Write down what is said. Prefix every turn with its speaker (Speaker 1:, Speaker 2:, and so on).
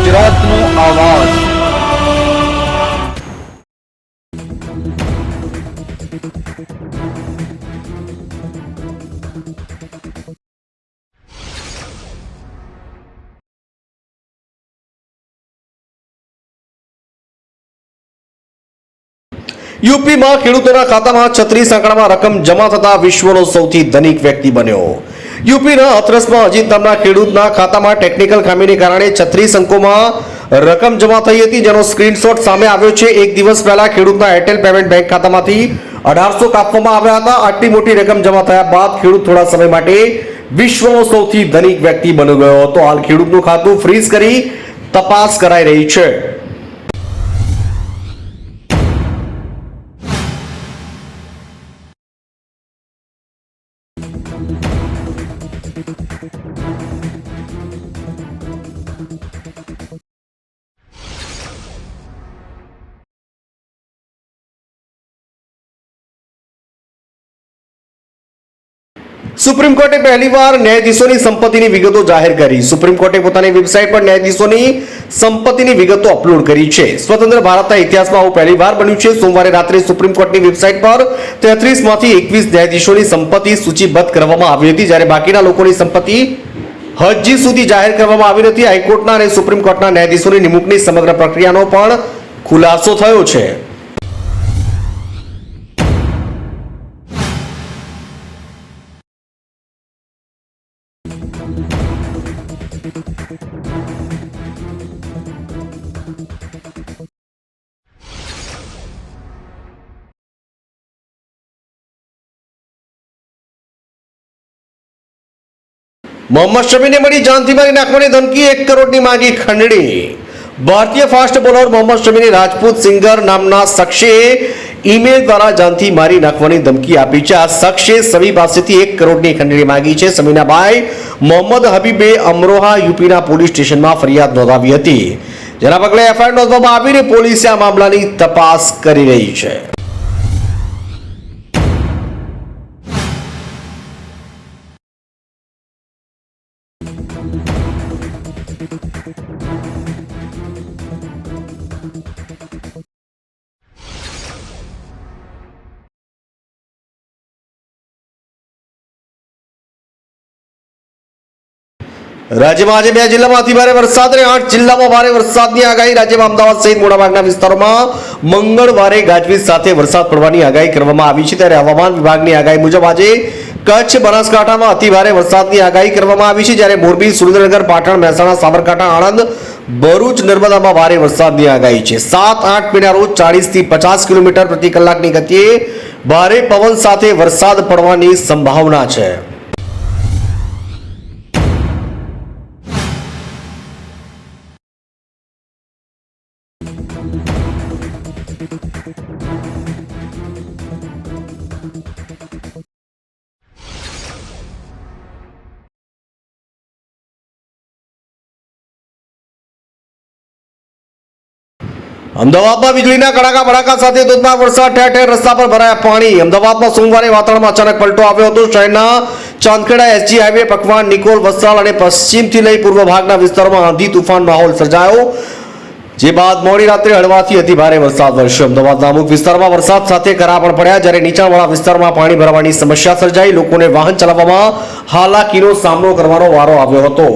Speaker 1: ગુજરાતનો આવાજ।
Speaker 2: યુપીમાં ખેડૂતોના ખાતામાં 36 આંકડામાં રકમ જમા થતા વિશ્વનો સૌથી ધનિક વ્યક્તિ બન્યો। યુપીના હથરસમાં અજીત નામના ખેડૂતના ખાતામાં ટેકનિકલ ખામીને કારણે 36 અંકોમાં રકમ જમા થઈ હતી, જેનો સ્ક્રીનશોટ સામે આવ્યો છે। એક દિવસ પહેલા ખેડૂતના એરટેલ પેમેન્ટ બેંક ખાતામાંથી 1800 કાપવામાં આવ્યા હતા। આટલી મોટી રકમ જમા થયા બાદ ખેડૂત થોડા સમય માટે વિશ્વનો સૌથી ધનિક વ્યક્તિ બની ગયો હતો। હાલ ખેડૂતનું ખાતું ફ્રીઝ કરી તપાસ કરાઈ રહી છે। સુપ્રીમ કોર્ટે પહેલીવાર ન્યાયાધીશોની સંપત્તિની વિગતો જાહેર કરી। સુપ્રીમ કોર્ટે પોતાની વેબસાઇટ પર ન્યાયાધીશોની સંપત્તિની વિગતો અપલોડ કરી છે। સ્વતંત્ર ભારતના ઇતિહાસમાં આવું પહેલીવાર બન્યું છે। સોમવારે રાત્રે સુપ્રીમ કોર્ટની વેબસાઇટ પર 33 માંથી 21 ન્યાયાધીશોની સંપત્તિ સૂચિબદ્ધ કરવામાં આવી હતી, જ્યારે બાકીના લોકોની સંપત્તિ હજી સુધી જાહેર કરવામાં આવી નથી। હાઈકોર્ટના અને સુપ્રીમ કોર્ટના ન્યાયાધીશોની નિમણૂકની સમગ્ર પ્રક્રિયાનો પણ ખુલાસો થયો છે। મોહમ્મદ શમીને મળી જાનથી મારી નાખવાની ધમકી, 1 કરોડની માંગી ખંડણી। ભારતીય ફાસ્ટ બોલર મોહમ્મદ શમીને રાજપૂત સિંગર નામના શખ્સે ઈમેલ દ્વારા જાનથી મારી નાખવાની ધમકી આપી છે। આ શખ્સે સમી પાસેથી 1 કરોડની ખંડણી માંગી છે। સમીના ભાઈ મોહમ્મદ હબીબે અમરોહા યુપીના પોલીસ સ્ટેશનમાં ફરિયાદ નોંધાવી હતી, જેના પગલે એફઆઈઆર નોંધવામાં આવીને પોલીસે આ મામલાની તપાસ કરી રહી છે। રાજ્યમાં આજે 2 જિલ્લામાં અતિ ભારે વરસાદ અને 8 જિલ્લામાં ભારે વરસાદની આગાહી। રાજ્યમાં અમદાવાદ સહિત મોટાભાગના વિસ્તારોમાં મંગળવારે ગાજવીજ સાથે વરસાદ પડવાની આગાહી કરવામાં આવી છે, ત્યારે હવામાન વિભાગની આગાહી મુજબ આજે કચ્છ બનાસકાંઠામાં અતિ ભારે વરસાદની આગાહી કરવામાં આવી છે, જ્યારે મોરબી, સુરેન્દ્રનગર, પાટણ, મહેસાણા, સાબરકાંઠા, આણંદ, ભરૂચ, નર્મદામાં ભારે વરસાદની આગાહી છે। 7-8 મેના રોજ 40 થી 50 કિલોમીટર પ્રતિ કલાકની ગતિએ ભારે પવન સાથે વરસાદ પડવાની સંભાવના છે। અમદાવાદમાં વીજળીના કડાકા ભડાકા સાથે ધોધમાર વરસાદ, ઠેર ઠેર રસ્તા પર ભરાયા પાણી। અમદાવાદમાં સોમવારે વાતાવરણમાં અચાનક પલટો આવ્યો હતો। શહેરના ચાંદખેડા એસજી હાઈવે, પકવાન, નિકોલ, વસ્ત્રાલ અને પશ્ચિમથી લઈ પૂર્વ ભાગના વિસ્તારોમાં આંધી તુફાન માહોલ સર્જાયો, જે બાદ મોડી રાત્રે હળવાથી અતિ ભારે વરસાદ વરસ્યો। અમદાવાદના અમુક વિસ્તારમાં વરસાદ સાથે કરા પણ પડ્યા, જ્યારે નીચાણવાળા વિસ્તારમાં પાણી ભરાવાની સમસ્યા સર્જાઈ। લોકોને વાહન ચલાવવામાં હાલાકીનો સામનો કરવાનો વારો આવ્યો હતો।